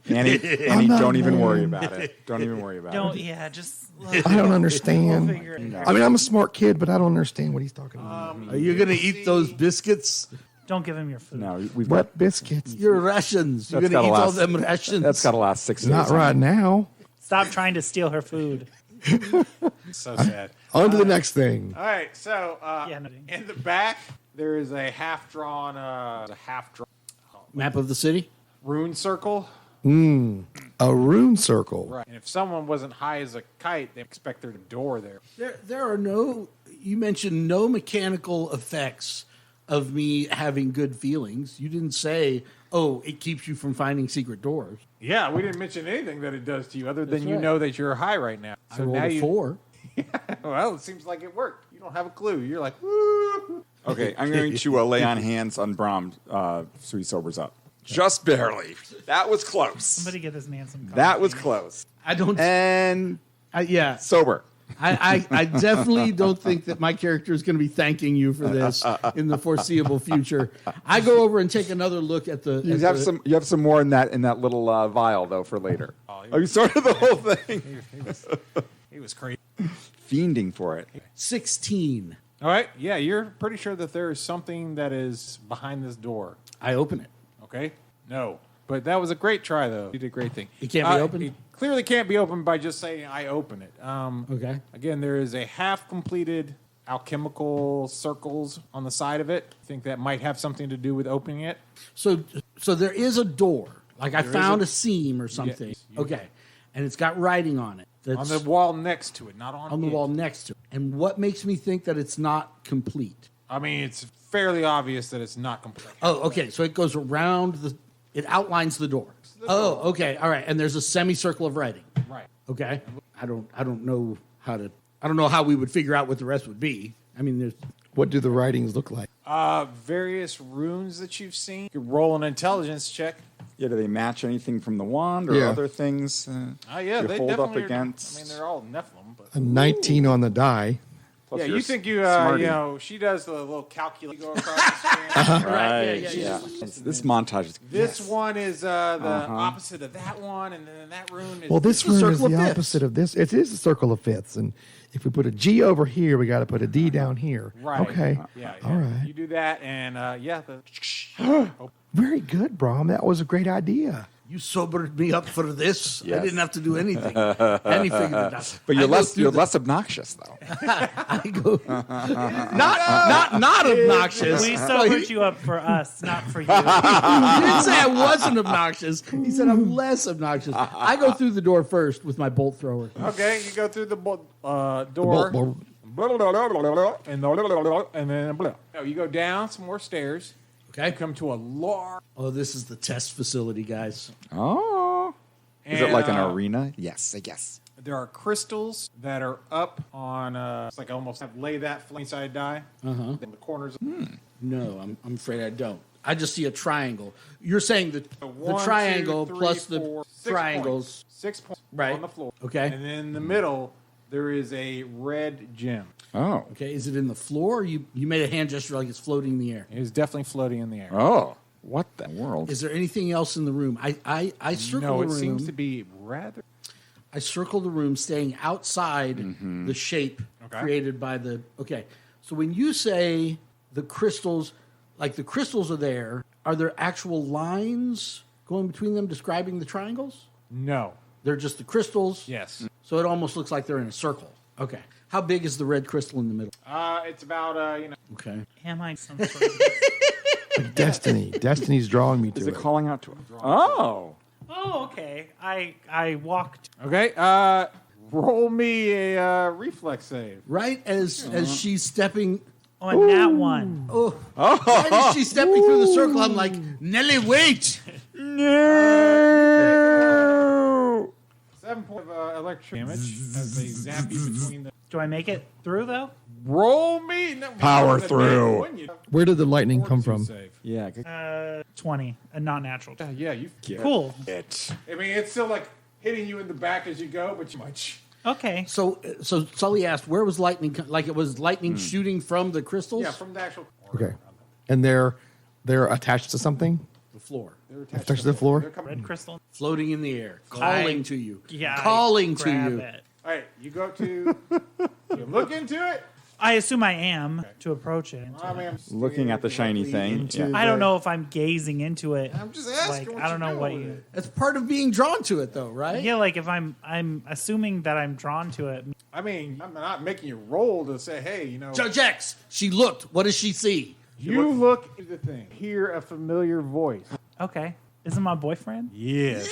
[SPEAKER 7] Annie, don't even worry about it. Don't even worry about
[SPEAKER 6] Don't.
[SPEAKER 7] it.
[SPEAKER 6] Yeah. Just.
[SPEAKER 2] I don't understand.
[SPEAKER 6] We'll figure it out.
[SPEAKER 2] I mean, I'm a smart kid, but I don't understand what he's talking about.
[SPEAKER 4] Are you going to eat those biscuits?
[SPEAKER 6] Don't give him your food.
[SPEAKER 7] No, we've got
[SPEAKER 2] What biscuits?
[SPEAKER 4] Your rations. You're
[SPEAKER 7] That's
[SPEAKER 4] going to eat
[SPEAKER 7] gotta
[SPEAKER 4] all
[SPEAKER 7] last-
[SPEAKER 4] them rations.
[SPEAKER 7] that's got to last 6 days.
[SPEAKER 2] Not right now.
[SPEAKER 6] Stop trying to steal her food.
[SPEAKER 5] So sad.
[SPEAKER 2] On to the next thing.
[SPEAKER 5] All right, so
[SPEAKER 6] Yeah, no.
[SPEAKER 5] in the back there is a half-drawn
[SPEAKER 4] Map of the city?
[SPEAKER 5] rune circle.
[SPEAKER 2] A rune circle.
[SPEAKER 5] Right. And if someone wasn't high as a kite, they expect there's a door there.
[SPEAKER 4] There are no, you mentioned no mechanical effects of me having good feelings. You didn't say, oh, it keeps you from finding secret doors.
[SPEAKER 5] Yeah, we didn't mention anything that it does to you other than
[SPEAKER 4] That's
[SPEAKER 5] you
[SPEAKER 4] right.
[SPEAKER 5] know that you're high right now.
[SPEAKER 4] I rolled a 4.
[SPEAKER 5] Well, it seems like it worked. You don't have a clue. You're like, woo.
[SPEAKER 7] Okay, I'm going to lay on hands on Brahm so he sobers up. Just barely. That was close.
[SPEAKER 6] Somebody get this man some coffee.
[SPEAKER 7] That was close.
[SPEAKER 4] I don't,
[SPEAKER 7] And
[SPEAKER 4] yeah.
[SPEAKER 7] sober.
[SPEAKER 4] I definitely don't think that my character is going to be thanking you for this in the foreseeable future. I go over and take another look at the.
[SPEAKER 7] You have some more in that little vial though for later. Oh, you started the whole thing.
[SPEAKER 5] He was crazy.
[SPEAKER 7] Fiending for it.
[SPEAKER 4] 16.
[SPEAKER 5] All right. Yeah, you're pretty sure that there is something that is behind this door.
[SPEAKER 4] I open it.
[SPEAKER 5] Okay? No. But that was a great try, though. You did a great thing.
[SPEAKER 4] It can't be opened?
[SPEAKER 5] It clearly can't be opened by just saying, I open it.
[SPEAKER 4] Okay.
[SPEAKER 5] Again, there is a half-completed alchemical circles on the side of it. I think that might have something to do with opening it.
[SPEAKER 4] So there is a door. Like I
[SPEAKER 5] There
[SPEAKER 4] found
[SPEAKER 5] is
[SPEAKER 4] a seam or something.
[SPEAKER 5] Yes.
[SPEAKER 4] Okay. And it's got writing on it.
[SPEAKER 5] On
[SPEAKER 4] That's
[SPEAKER 5] the wall next to it, not on
[SPEAKER 4] on the
[SPEAKER 5] it.
[SPEAKER 4] wall next to it. And what makes me think that it's not complete?
[SPEAKER 5] I mean, it's fairly obvious that it's not complete.
[SPEAKER 4] Oh, okay. So it goes around it outlines the door. Oh, okay. All right. And there's a semicircle of writing.
[SPEAKER 5] Right.
[SPEAKER 4] Okay. I don't know how we would figure out what the rest would be. I mean, there's
[SPEAKER 2] What do the writings look like?
[SPEAKER 5] Various runes that you've seen. You could roll an intelligence check.
[SPEAKER 7] Yeah, do they match anything from the wand or
[SPEAKER 2] Yeah.
[SPEAKER 7] other things?
[SPEAKER 5] Yeah,
[SPEAKER 7] you
[SPEAKER 5] they
[SPEAKER 7] hold up
[SPEAKER 5] definitely
[SPEAKER 7] against.
[SPEAKER 5] I mean, they're all Nephilim, but
[SPEAKER 2] A 19 on the die.
[SPEAKER 7] Plus
[SPEAKER 5] yeah,
[SPEAKER 7] you're
[SPEAKER 5] you think you
[SPEAKER 7] smarty.
[SPEAKER 5] know, she does the little calculate go across the screen.
[SPEAKER 7] Right.
[SPEAKER 4] yeah.
[SPEAKER 7] This montage is
[SPEAKER 5] This one is the opposite of that one, and then that rune is
[SPEAKER 2] Well, this
[SPEAKER 4] the
[SPEAKER 2] rune is
[SPEAKER 4] circle
[SPEAKER 2] the
[SPEAKER 4] of fifths.
[SPEAKER 2] opposite of this. It is a circle of fifths, and if we put a G over here, we got to put a D down here.
[SPEAKER 5] right.
[SPEAKER 2] Okay.
[SPEAKER 5] Yeah.
[SPEAKER 2] All right.
[SPEAKER 5] You do that, and the
[SPEAKER 2] Very good, Brom. That was a great idea.
[SPEAKER 4] You sobered me up for this.
[SPEAKER 7] Yes.
[SPEAKER 4] I didn't have to do anything. And he figured it out.
[SPEAKER 7] But you're less obnoxious though.
[SPEAKER 4] I go not obnoxious.
[SPEAKER 6] We sobered you up for us, not for you.
[SPEAKER 4] He didn't say I wasn't obnoxious. He said I'm less obnoxious. I go through the door first with my bolt thrower.
[SPEAKER 5] okay, you go through the door.
[SPEAKER 2] Bolt-
[SPEAKER 5] And then no, you go down some more stairs.
[SPEAKER 4] Okay.
[SPEAKER 5] You come to a large.
[SPEAKER 4] Oh, this is the test facility, guys.
[SPEAKER 7] Oh. Is it like an
[SPEAKER 5] And,
[SPEAKER 7] arena? Yes, I guess.
[SPEAKER 5] There are crystals that are up on. It's like almost lay that flat side die. In the corners.
[SPEAKER 4] No, I'm afraid I don't. I just see a triangle. You're saying the
[SPEAKER 5] One,
[SPEAKER 4] triangle
[SPEAKER 5] 2, 3,
[SPEAKER 4] plus
[SPEAKER 5] 4,
[SPEAKER 4] the
[SPEAKER 5] 6
[SPEAKER 4] triangles.
[SPEAKER 5] points. 6 points
[SPEAKER 4] Right.
[SPEAKER 5] on the floor.
[SPEAKER 4] Okay.
[SPEAKER 5] And then in the middle, there is a red gem.
[SPEAKER 7] Oh.
[SPEAKER 4] Okay, is it in the floor? Or you made a hand gesture like it's floating in the air.
[SPEAKER 5] It is definitely floating in the air.
[SPEAKER 7] Oh. What the world?
[SPEAKER 4] Is there anything else in the room? I circle
[SPEAKER 5] No,
[SPEAKER 4] the
[SPEAKER 5] it
[SPEAKER 4] room.
[SPEAKER 5] seems to be rather.
[SPEAKER 4] I circle the room, staying outside the shape
[SPEAKER 5] Okay.
[SPEAKER 4] created by the. Okay, so when you say the crystals, like the crystals are there, are there actual lines going between them describing the triangles?
[SPEAKER 5] No.
[SPEAKER 4] They're just the crystals.
[SPEAKER 5] Yes.
[SPEAKER 4] So it almost looks like they're in a circle. Okay. How big is the red crystal in the middle?
[SPEAKER 5] It's about
[SPEAKER 4] Okay.
[SPEAKER 6] Am I some sort of...
[SPEAKER 2] Destiny. Destiny's drawing me to
[SPEAKER 7] Is
[SPEAKER 2] it.
[SPEAKER 7] it calling out to him? Oh.
[SPEAKER 6] Oh, okay. I walked.
[SPEAKER 5] Okay. Roll me a reflex save.
[SPEAKER 4] Right as she's stepping.
[SPEAKER 6] On that one.
[SPEAKER 4] Oh. Right as she's stepping through the circle, I'm like, Nelly, wait.
[SPEAKER 7] No.
[SPEAKER 5] 7 points of electric damage as they zap you between the.
[SPEAKER 6] Do I make it through, though?
[SPEAKER 5] Roll me. No,
[SPEAKER 7] Power
[SPEAKER 5] you
[SPEAKER 7] through.
[SPEAKER 5] wouldn't you?
[SPEAKER 2] Where did the lightning come
[SPEAKER 5] Fortitude
[SPEAKER 2] from?
[SPEAKER 5] save.
[SPEAKER 7] Yeah.
[SPEAKER 6] 20. A not natural.
[SPEAKER 5] Yeah, you.
[SPEAKER 6] Cool.
[SPEAKER 7] It.
[SPEAKER 5] I mean, it's still like hitting you in the back as you go, but too much.
[SPEAKER 6] Okay.
[SPEAKER 4] So Sully asked, where was lightning? Like it was lightning shooting from the crystals?
[SPEAKER 5] Yeah, from the actual.
[SPEAKER 2] Okay. And they're attached to something?
[SPEAKER 4] The floor.
[SPEAKER 5] They're
[SPEAKER 2] Attached to the floor?
[SPEAKER 5] They're coming.
[SPEAKER 6] Red crystal.
[SPEAKER 4] Floating in the air. Calling to you.
[SPEAKER 6] Yeah.
[SPEAKER 4] Calling
[SPEAKER 6] I
[SPEAKER 4] to
[SPEAKER 6] grab
[SPEAKER 4] you.
[SPEAKER 6] It.
[SPEAKER 5] All right, you go to. You look into it.
[SPEAKER 6] I assume I am to approach it.
[SPEAKER 5] I mean, I'm
[SPEAKER 7] Looking at the shiny thing. Yeah.
[SPEAKER 6] I don't know if I'm gazing into it.
[SPEAKER 5] I'm just asking.
[SPEAKER 6] Like,
[SPEAKER 5] what
[SPEAKER 6] I don't
[SPEAKER 5] you're
[SPEAKER 6] know what
[SPEAKER 5] doing
[SPEAKER 6] you.
[SPEAKER 5] with it.
[SPEAKER 4] That's part of being drawn to it, though, right?
[SPEAKER 6] Yeah, like if I'm assuming that I'm drawn to it.
[SPEAKER 5] I mean, I'm not making you roll to say, hey, you know.
[SPEAKER 4] Judge X, she looked. What does she see?
[SPEAKER 5] You look at the thing. Hear a familiar voice.
[SPEAKER 6] Okay. Isn't my boyfriend?
[SPEAKER 5] Yes.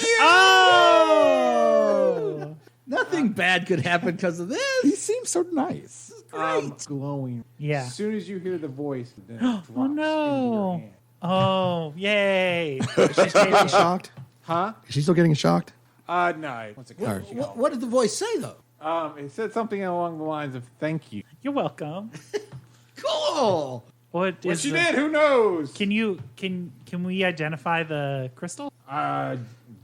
[SPEAKER 6] Oh!
[SPEAKER 4] Nothing bad could happen because of
[SPEAKER 7] He
[SPEAKER 4] this.
[SPEAKER 7] seems so nice.
[SPEAKER 5] Glowing.
[SPEAKER 6] Yeah.
[SPEAKER 5] As soon as you hear the voice, then it drops
[SPEAKER 6] Oh
[SPEAKER 5] into your
[SPEAKER 6] no!
[SPEAKER 5] hand.
[SPEAKER 6] Oh, yay!
[SPEAKER 2] She's getting shocked?
[SPEAKER 5] Huh?
[SPEAKER 2] Is she still getting shocked?
[SPEAKER 5] No. What's it called?
[SPEAKER 4] What did the voice say, though?
[SPEAKER 5] It said something along the lines of "Thank you."
[SPEAKER 6] You're welcome.
[SPEAKER 4] Cool.
[SPEAKER 6] What
[SPEAKER 5] What
[SPEAKER 6] is
[SPEAKER 5] she
[SPEAKER 6] the-
[SPEAKER 5] did? Who knows?
[SPEAKER 6] Can we identify the crystal?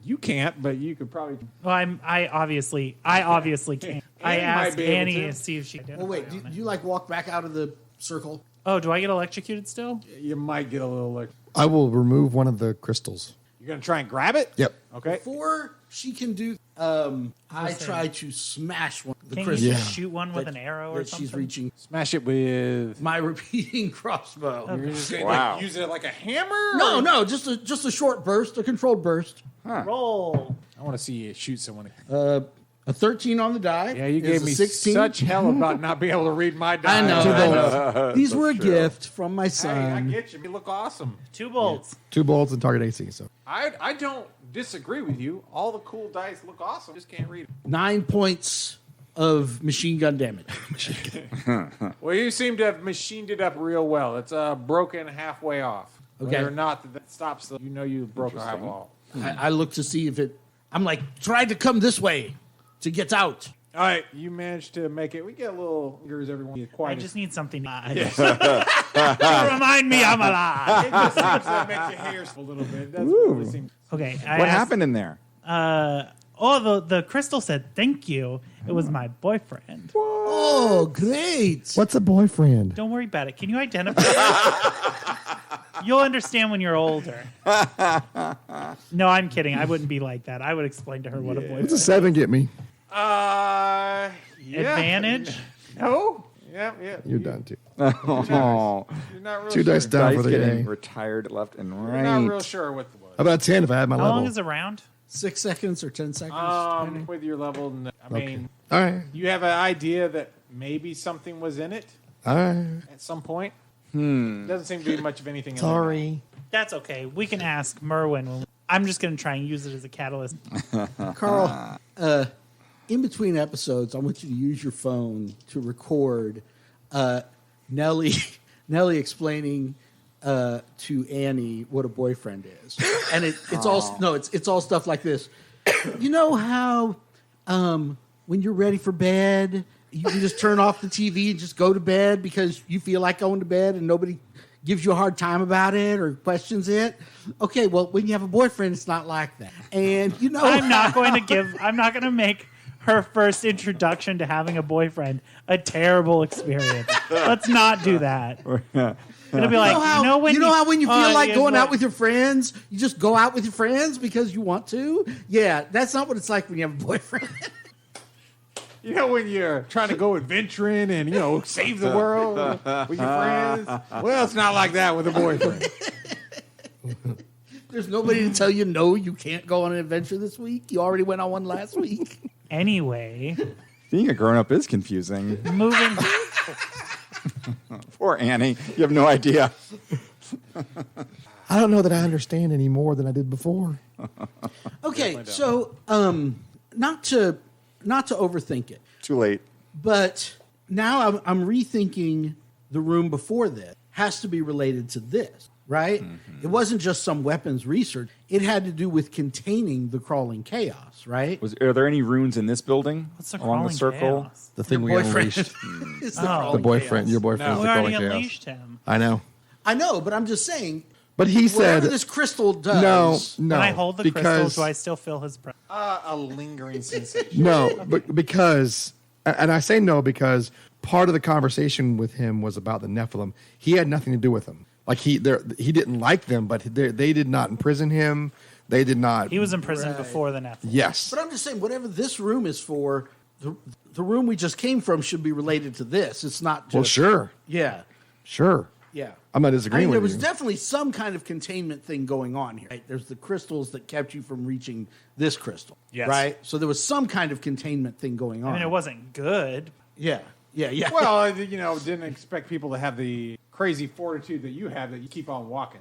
[SPEAKER 5] You can't, but you could probably.
[SPEAKER 6] Well, I obviously can't. I
[SPEAKER 5] Annie might
[SPEAKER 6] asked
[SPEAKER 5] be able
[SPEAKER 6] Annie
[SPEAKER 5] to.
[SPEAKER 6] to see if she identified
[SPEAKER 4] Well, wait.
[SPEAKER 6] it
[SPEAKER 4] Do
[SPEAKER 6] on
[SPEAKER 4] you like walk back out of the circle?
[SPEAKER 6] Oh, do I get electrocuted still?
[SPEAKER 5] You might get a little like.
[SPEAKER 2] I will remove one of the crystals.
[SPEAKER 5] You're gonna try and grab it.
[SPEAKER 2] Yep.
[SPEAKER 5] Okay.
[SPEAKER 4] Before she can do, I try to smash one of the
[SPEAKER 6] Can
[SPEAKER 4] crystals.
[SPEAKER 6] you just shoot one with an arrow or
[SPEAKER 4] that
[SPEAKER 6] something?
[SPEAKER 4] she's reaching.
[SPEAKER 5] Smash it with.
[SPEAKER 4] My repeating crossbow.
[SPEAKER 5] You're just gonna
[SPEAKER 7] Wow.
[SPEAKER 5] like, use it like a hammer.
[SPEAKER 4] No, just a short burst, a controlled burst.
[SPEAKER 6] Roll.
[SPEAKER 5] I want to see you shoot someone.
[SPEAKER 4] A 13 on the die.
[SPEAKER 5] Yeah, you
[SPEAKER 4] is
[SPEAKER 5] gave
[SPEAKER 4] a
[SPEAKER 5] me
[SPEAKER 4] 16.
[SPEAKER 5] such hell about not being able to read my die.
[SPEAKER 4] I know. These were a gift from my
[SPEAKER 5] Hey, I
[SPEAKER 4] son.
[SPEAKER 5] get you. You look awesome.
[SPEAKER 6] 2 bolts.
[SPEAKER 2] 2 bolts and target AC. So
[SPEAKER 5] I don't disagree with you. All the cool dice look awesome. Just can't read them.
[SPEAKER 4] 9 points of machine gun damage.
[SPEAKER 5] Well, you seem to have machined it up real well. It's broken halfway off.
[SPEAKER 4] Okay.
[SPEAKER 5] Whether or not that stops you broke a half off.
[SPEAKER 4] I look to see if it. I'm like, try to come this way. to get out.
[SPEAKER 5] All right, you managed to make it. We get a little ears everyone.
[SPEAKER 6] I
[SPEAKER 5] Quiet.
[SPEAKER 6] just need something to remind me I'm alive.
[SPEAKER 5] It just seems to make your hairs a little bit. That's what really seems.
[SPEAKER 6] Okay.
[SPEAKER 7] What happened in there?
[SPEAKER 6] The crystal said thank you. It was my boyfriend.
[SPEAKER 4] Oh, great.
[SPEAKER 2] What's a boyfriend?
[SPEAKER 6] Don't worry about it. Can you identify it? You'll understand when you're older. No, I'm kidding. I wouldn't be like that. I would explain to her what a boyfriend
[SPEAKER 2] What's a 7 get me?
[SPEAKER 5] Yeah.
[SPEAKER 6] advantage.
[SPEAKER 5] No. Yeah.
[SPEAKER 2] You're done too.
[SPEAKER 7] Oh,
[SPEAKER 5] You're not real
[SPEAKER 2] 2 dice
[SPEAKER 5] sure.
[SPEAKER 2] down
[SPEAKER 7] dice
[SPEAKER 2] for the
[SPEAKER 7] getting
[SPEAKER 2] day.
[SPEAKER 7] retired left and
[SPEAKER 5] You're not real
[SPEAKER 7] right.
[SPEAKER 5] sure what it was.
[SPEAKER 2] How about 10 if I had my
[SPEAKER 6] How
[SPEAKER 2] level?
[SPEAKER 6] long is a round?
[SPEAKER 4] 6 seconds or 10 seconds?
[SPEAKER 5] With your level, I mean,
[SPEAKER 2] All right.
[SPEAKER 5] you have an idea that maybe something was in it
[SPEAKER 2] All right.
[SPEAKER 5] at some point. Doesn't seem to be much of anything. in there.
[SPEAKER 2] Sorry.
[SPEAKER 6] That's okay. We can ask Merwin. I'm just going to try and use it as a catalyst.
[SPEAKER 4] Carl, in between episodes, I want you to use your phone to record Nellie explaining to Annie what a boyfriend is, and it's all stuff like this. You know how when you're ready for bed, you can just turn off the TV and just go to bed because you feel like going to bed, and nobody gives you a hard time about it or questions it. Okay, well, when you have a boyfriend, it's not like that, and you know
[SPEAKER 6] I'm not going to make her first introduction to having a boyfriend a terrible experience. Let's not do that. It'll be like, when
[SPEAKER 4] you feel like going out
[SPEAKER 6] with
[SPEAKER 4] with your friends, you just go out with your friends because you want to? Yeah, that's not what it's like when you have a boyfriend.
[SPEAKER 5] You know, when you're trying to go adventuring and, save the world with your friends? Well, it's not like that with a boyfriend.
[SPEAKER 4] There's nobody to tell you, no, you can't go on an adventure this week. You already went on one last week.
[SPEAKER 6] Anyway,
[SPEAKER 7] Being a grown-up is confusing.
[SPEAKER 6] moving.
[SPEAKER 7] Poor Annie. You have no idea.
[SPEAKER 2] I don't know that I understand any more than I did before.
[SPEAKER 4] Okay, so not to overthink it,
[SPEAKER 7] Too late.
[SPEAKER 4] but now I'm rethinking the room before this. Has to be related to this, right? It wasn't just some weapons research. It had to do with containing the crawling chaos, right?
[SPEAKER 7] Are there any runes in this building
[SPEAKER 6] What's the
[SPEAKER 7] along
[SPEAKER 6] crawling
[SPEAKER 7] the circle?
[SPEAKER 6] chaos?
[SPEAKER 2] The thing we
[SPEAKER 4] boyfriend.
[SPEAKER 2] unleashed.
[SPEAKER 4] It's
[SPEAKER 6] Oh.
[SPEAKER 2] The
[SPEAKER 4] crawling
[SPEAKER 2] boyfriend.
[SPEAKER 4] chaos.
[SPEAKER 2] Your boyfriend
[SPEAKER 5] No.
[SPEAKER 2] is
[SPEAKER 6] We
[SPEAKER 2] the
[SPEAKER 6] already
[SPEAKER 2] crawling chaos.
[SPEAKER 6] unleashed him.
[SPEAKER 2] I know.
[SPEAKER 4] I know, but I'm just saying.
[SPEAKER 2] But he
[SPEAKER 4] Whatever
[SPEAKER 2] said
[SPEAKER 4] this crystal does.
[SPEAKER 2] no.
[SPEAKER 6] When I hold the crystals, do I still feel his breath?
[SPEAKER 5] A lingering sensation.
[SPEAKER 2] No, but because, and I say no because part of the conversation with him was about the Nephilim. He had nothing to do with them. Like he didn't like them, but they did not imprison him. They did not.
[SPEAKER 6] He was in prison
[SPEAKER 4] Right.
[SPEAKER 6] before the Nephilim.
[SPEAKER 2] Yes.
[SPEAKER 4] But I'm just saying, whatever this room is for, the room we just came from should be related to this. It's not just.
[SPEAKER 2] Well, sure,
[SPEAKER 4] Yeah.
[SPEAKER 2] sure.
[SPEAKER 4] Yeah.
[SPEAKER 2] I'm not
[SPEAKER 4] I
[SPEAKER 2] disagreeing
[SPEAKER 4] mean, there
[SPEAKER 2] with
[SPEAKER 4] was
[SPEAKER 2] you.
[SPEAKER 4] definitely some kind of containment thing going on here. Right? There's the crystals that kept you from reaching this crystal.
[SPEAKER 6] Yes.
[SPEAKER 4] Right? So there was some kind of containment thing going on.
[SPEAKER 6] I mean, it wasn't good.
[SPEAKER 4] Yeah.
[SPEAKER 5] Well, didn't expect people to have the crazy fortitude that you have that you keep on walking.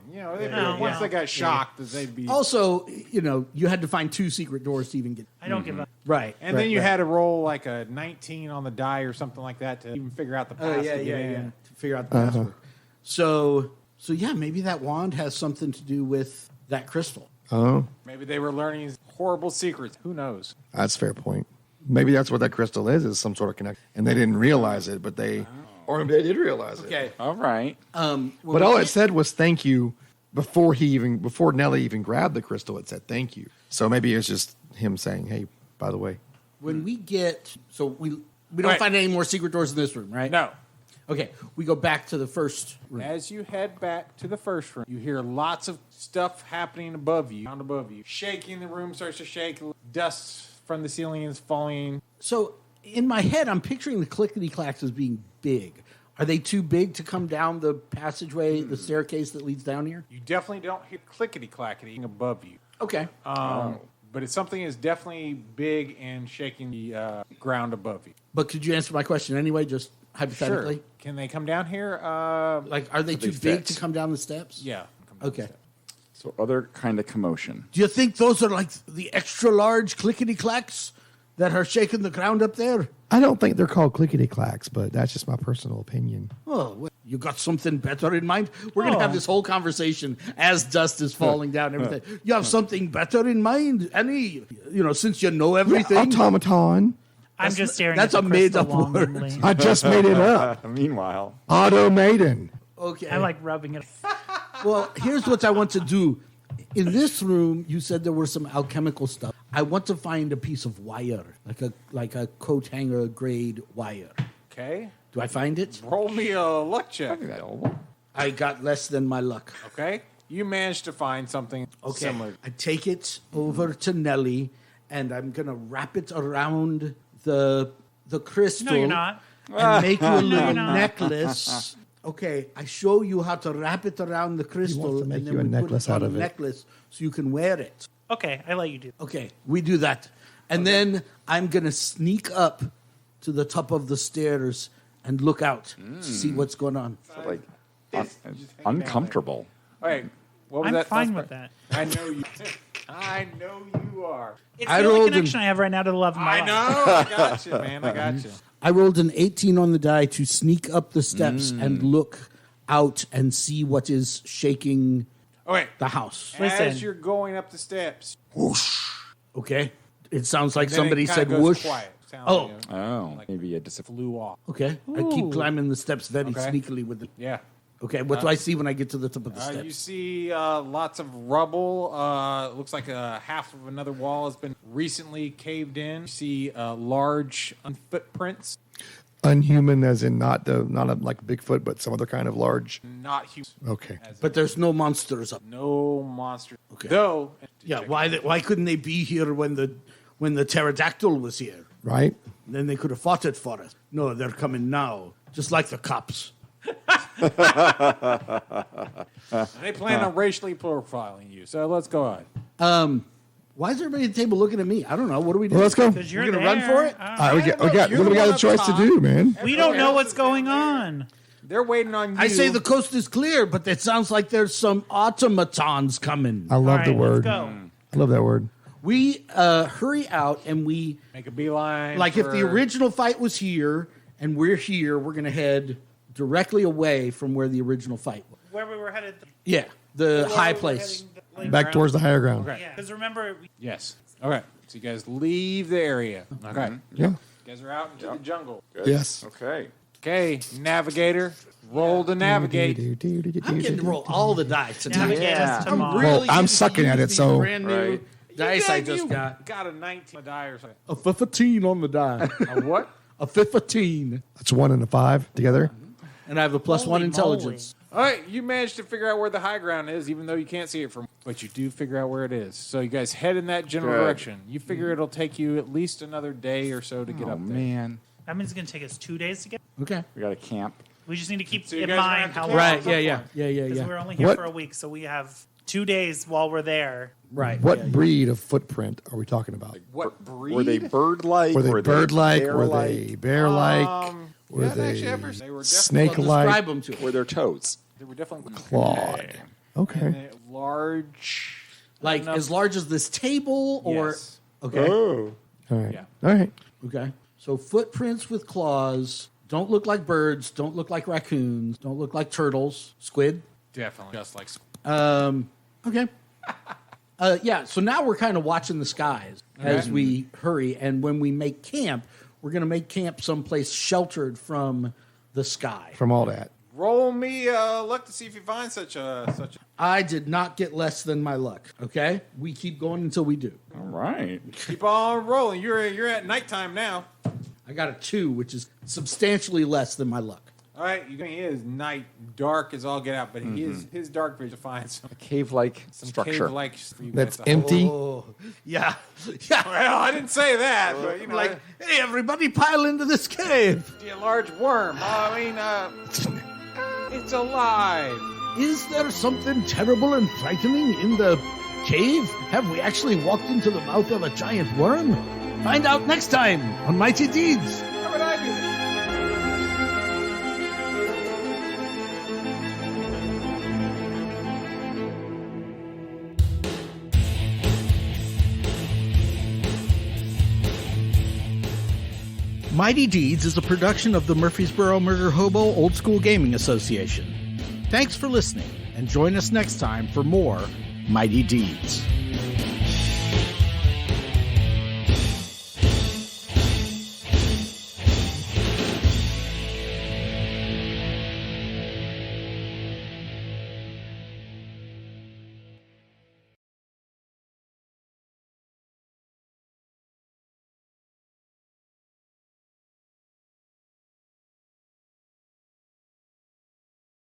[SPEAKER 5] Once they got shocked, that they'd be.
[SPEAKER 4] Also, you had to find 2 secret doors to even get.
[SPEAKER 6] I don't give a.
[SPEAKER 4] Right.
[SPEAKER 5] And then you had to roll like a 19 on the die or something like that to even figure out the pass to get in.
[SPEAKER 4] To figure out the password. So yeah, maybe that wand has something to do with that crystal.
[SPEAKER 2] Oh,
[SPEAKER 5] Maybe they were learning horrible secrets. Who knows?
[SPEAKER 2] that's a fair point. Maybe that's what that crystal is some sort of connection, and they didn't realize it, but or maybe they did realize it.
[SPEAKER 4] Okay.
[SPEAKER 7] All right.
[SPEAKER 2] But all it said was thank you before Nellie even grabbed the crystal. It said thank you. So maybe it's just him saying, "Hey, by the way."
[SPEAKER 4] When we get we don't
[SPEAKER 5] Right.
[SPEAKER 4] find any more secret doors in this room, right?
[SPEAKER 5] No.
[SPEAKER 4] Okay, we go back to the first room.
[SPEAKER 5] As you head back to the first room, you hear lots of stuff happening above you, down above you. Shaking, the room starts to shake. Dust from the ceiling is falling.
[SPEAKER 4] So in my head, I'm picturing the clickety clacks as being big. Are they too big to come down the passageway, the staircase that leads down here?
[SPEAKER 5] You definitely don't hear clickety-clackety above you.
[SPEAKER 4] Okay.
[SPEAKER 5] But it's something that's definitely big and shaking the ground above you.
[SPEAKER 4] But could you answer my question anyway, just hypothetically?
[SPEAKER 5] Sure. Can they come down here?
[SPEAKER 4] Like, are they too
[SPEAKER 7] they
[SPEAKER 4] big
[SPEAKER 7] fit?
[SPEAKER 4] to come down the steps?
[SPEAKER 5] Yeah. Come down
[SPEAKER 4] Okay.
[SPEAKER 5] the steps.
[SPEAKER 7] So other kind of commotion.
[SPEAKER 4] Do you think those are like the extra large clickety clacks that are shaking the ground up there?
[SPEAKER 2] I don't think they're called clickety clacks, but that's just my personal opinion.
[SPEAKER 4] Oh, You got something better in mind? We're going to have this whole conversation as dust is falling down and everything. You have something better in mind, Annie? Since you know everything.
[SPEAKER 2] Automaton.
[SPEAKER 6] I'm just staring
[SPEAKER 4] that's
[SPEAKER 6] at the
[SPEAKER 4] a made-up
[SPEAKER 6] crystal
[SPEAKER 4] word.
[SPEAKER 6] longingly.
[SPEAKER 2] I just made it up.
[SPEAKER 7] Meanwhile,
[SPEAKER 2] Auto maiden.
[SPEAKER 4] Okay.
[SPEAKER 6] I like rubbing it.
[SPEAKER 4] Well, here's what I want to do. In this room, you said there were some alchemical stuff. I want to find a piece of wire, like a coat hanger grade wire.
[SPEAKER 5] Okay.
[SPEAKER 4] Do I find it?
[SPEAKER 5] Roll me a luck check.
[SPEAKER 4] I got less than my luck.
[SPEAKER 5] Okay. You managed to find something
[SPEAKER 4] Okay.
[SPEAKER 5] similar.
[SPEAKER 4] I take it over to Nellie, and I'm gonna wrap it around the crystal.
[SPEAKER 6] No, you're not.
[SPEAKER 4] And make you a little
[SPEAKER 6] you're not.
[SPEAKER 4] necklace. Okay, I show you how to wrap it around the crystal,
[SPEAKER 2] to make
[SPEAKER 4] and then
[SPEAKER 2] you a
[SPEAKER 4] we
[SPEAKER 2] necklace
[SPEAKER 4] put it on
[SPEAKER 2] out
[SPEAKER 4] a
[SPEAKER 2] of it.
[SPEAKER 4] necklace so you can wear it.
[SPEAKER 6] Okay, I let you do.
[SPEAKER 4] Okay, we do that, and then I'm gonna sneak up to the top of the stairs and look out to see what's going on.
[SPEAKER 7] like uncomfortable.
[SPEAKER 5] All right. What was
[SPEAKER 6] I'm
[SPEAKER 5] that?
[SPEAKER 6] fine
[SPEAKER 5] last
[SPEAKER 6] with
[SPEAKER 5] part?
[SPEAKER 6] that.
[SPEAKER 5] I know you. I know you are.
[SPEAKER 6] It's
[SPEAKER 4] I
[SPEAKER 6] the only
[SPEAKER 4] rolled
[SPEAKER 6] connection I have right now to the love of my
[SPEAKER 5] I
[SPEAKER 6] life.
[SPEAKER 5] know. I got you, man. I got you.
[SPEAKER 4] I rolled an 18 on the die to sneak up the steps and look out and see what is shaking
[SPEAKER 5] Okay.
[SPEAKER 4] the house.
[SPEAKER 6] Listen.
[SPEAKER 5] As you're going up the steps,
[SPEAKER 4] Okay, it sounds like
[SPEAKER 5] then
[SPEAKER 4] somebody
[SPEAKER 5] it kinda
[SPEAKER 4] said
[SPEAKER 5] goes
[SPEAKER 4] whoosh.
[SPEAKER 5] Quiet. Sounds
[SPEAKER 4] Oh.
[SPEAKER 5] like it
[SPEAKER 7] Oh, maybe a discipline.
[SPEAKER 5] flew off.
[SPEAKER 4] Okay, I keep climbing the steps very
[SPEAKER 5] Okay.
[SPEAKER 4] sneakily with it.
[SPEAKER 5] Yeah.
[SPEAKER 4] Okay, what do I see when I get to the top of the steps?
[SPEAKER 5] You see lots of rubble. Looks like half of another wall has been recently caved in. You see large footprints.
[SPEAKER 2] Unhuman, as in not like Bigfoot, but some other kind of large.
[SPEAKER 5] Not huge.
[SPEAKER 2] Okay.
[SPEAKER 4] But there's no monsters up.
[SPEAKER 5] No monster.
[SPEAKER 4] Okay.
[SPEAKER 5] Though.
[SPEAKER 4] Yeah, why couldn't they be here when the pterodactyl was here?
[SPEAKER 2] Right?
[SPEAKER 4] Then they could have fought it for us. No, they're coming now, just like the cops.
[SPEAKER 5] They plan on racially profiling you. So let's go on.
[SPEAKER 4] Why is everybody at the table looking at me? I don't know. What do we do?
[SPEAKER 2] Well, let's go.
[SPEAKER 6] Because you're
[SPEAKER 4] We're gonna
[SPEAKER 6] there.
[SPEAKER 4] run for it?
[SPEAKER 2] All right, we got
[SPEAKER 5] You're
[SPEAKER 2] what do we
[SPEAKER 5] the
[SPEAKER 2] got
[SPEAKER 5] one
[SPEAKER 2] a
[SPEAKER 5] up
[SPEAKER 2] choice to
[SPEAKER 5] top.
[SPEAKER 2] do, man?
[SPEAKER 6] We don't know what's going on.
[SPEAKER 5] They're waiting on you.
[SPEAKER 4] I say the coast is clear, but it sounds like there's some automatons coming.
[SPEAKER 2] I love
[SPEAKER 6] All right,
[SPEAKER 2] the word.
[SPEAKER 6] Let's go.
[SPEAKER 2] I love that word.
[SPEAKER 4] We hurry out and we
[SPEAKER 5] make a beeline.
[SPEAKER 4] like if the
[SPEAKER 5] for-
[SPEAKER 4] original fight was here and we're here, we're gonna head directly away from where the original fight was.
[SPEAKER 6] Where we were headed.
[SPEAKER 4] Yeah, the high place.
[SPEAKER 2] Back towards the higher ground.
[SPEAKER 5] Okay.
[SPEAKER 6] Because remember,
[SPEAKER 5] Yes. Okay. So you guys leave the area. Okay.
[SPEAKER 2] Yeah.
[SPEAKER 5] You guys are out into the jungle.
[SPEAKER 2] Yes.
[SPEAKER 7] Okay.
[SPEAKER 5] Okay, navigator, roll to navigate.
[SPEAKER 4] I'm getting to roll all the dice tonight.
[SPEAKER 6] navigate us to
[SPEAKER 4] I'm
[SPEAKER 6] Mars.
[SPEAKER 4] really
[SPEAKER 2] Well, I'm
[SPEAKER 4] getting to
[SPEAKER 2] sucking at
[SPEAKER 4] use
[SPEAKER 2] it,
[SPEAKER 4] these
[SPEAKER 2] so-
[SPEAKER 4] brand new
[SPEAKER 7] Right.
[SPEAKER 4] dice I
[SPEAKER 5] You
[SPEAKER 4] just got.
[SPEAKER 5] got a 19 on the die or something.
[SPEAKER 4] A 15 on the die.
[SPEAKER 5] A what?
[SPEAKER 4] A 15.
[SPEAKER 2] That's 1 and a 5 together.
[SPEAKER 4] And I have a +1
[SPEAKER 6] Holy
[SPEAKER 4] intelligence.
[SPEAKER 5] All right, you managed to figure out where the high ground is, even though you can't see it from. But you do figure out where it is. So you guys head in that general
[SPEAKER 7] Good.
[SPEAKER 5] direction. You figure it'll take you at least another day or so to get
[SPEAKER 7] Oh
[SPEAKER 5] up there.
[SPEAKER 7] man,
[SPEAKER 6] that means it's going to take us 2 days to get.
[SPEAKER 4] Okay.
[SPEAKER 7] we got a camp.
[SPEAKER 6] We just need to keep
[SPEAKER 5] So you
[SPEAKER 6] in
[SPEAKER 5] guys are gonna
[SPEAKER 6] mind
[SPEAKER 5] have to
[SPEAKER 6] how
[SPEAKER 5] camp.
[SPEAKER 6] long.
[SPEAKER 4] Right. Yeah.
[SPEAKER 6] Because we're only here
[SPEAKER 2] What-
[SPEAKER 6] for a week, so we have 2 days while we're there.
[SPEAKER 4] Right.
[SPEAKER 2] What
[SPEAKER 4] yeah,
[SPEAKER 2] breed of footprint are we talking about?
[SPEAKER 5] What breed?
[SPEAKER 7] Were they bird-like?
[SPEAKER 2] Were they bird-like? Were
[SPEAKER 7] bear-like?
[SPEAKER 2] they bear-like? Were
[SPEAKER 5] yeah,
[SPEAKER 2] they
[SPEAKER 5] actually, they were definitely
[SPEAKER 4] Well,
[SPEAKER 2] snake-like?
[SPEAKER 4] describe them to
[SPEAKER 7] Were their toes?
[SPEAKER 5] They were definitely
[SPEAKER 2] Clawed. Okay.
[SPEAKER 5] And they- large.
[SPEAKER 4] like
[SPEAKER 5] enough-
[SPEAKER 4] as large as this table, or
[SPEAKER 5] Yes.
[SPEAKER 4] okay,
[SPEAKER 7] Oh.
[SPEAKER 2] All right.
[SPEAKER 5] Yeah.
[SPEAKER 2] All right.
[SPEAKER 4] okay. So footprints with claws don't look like birds, don't look like raccoons, don't look like turtles, squid.
[SPEAKER 5] Definitely. Just like.
[SPEAKER 4] Okay. Yeah. So now we're kind of watching the skies as we hurry, and when we make camp, we're going to make camp someplace sheltered from the sky.
[SPEAKER 2] From all that.
[SPEAKER 5] Roll me luck to see if you find such a.
[SPEAKER 4] I did not get less than my luck. Okay, we keep going until we do.
[SPEAKER 7] All right.
[SPEAKER 5] Keep on rolling. You're at nighttime now.
[SPEAKER 4] I got a 2, which is substantially less than my luck.
[SPEAKER 5] All right, he is night, dark as all get out, but his dark vision finds some
[SPEAKER 7] Cave-like structure.
[SPEAKER 5] cave-like for you
[SPEAKER 2] That's
[SPEAKER 5] guys to
[SPEAKER 2] empty.
[SPEAKER 4] Oh, yeah, yeah.
[SPEAKER 5] Well, I didn't say that, but you know,
[SPEAKER 4] Like, hey, everybody, pile into this cave.
[SPEAKER 5] a large worm. I mean, it's alive.
[SPEAKER 4] Is there something terrible and frightening in the cave? Have we actually walked into the mouth of a giant worm? Find out next time on Mighty Deeds.
[SPEAKER 5] How would I do that?
[SPEAKER 4] Mighty Deeds is a production of the Murfreesboro Murder Hobo Old School Gaming Association. Thanks for listening, and join us next time for more Mighty Deeds.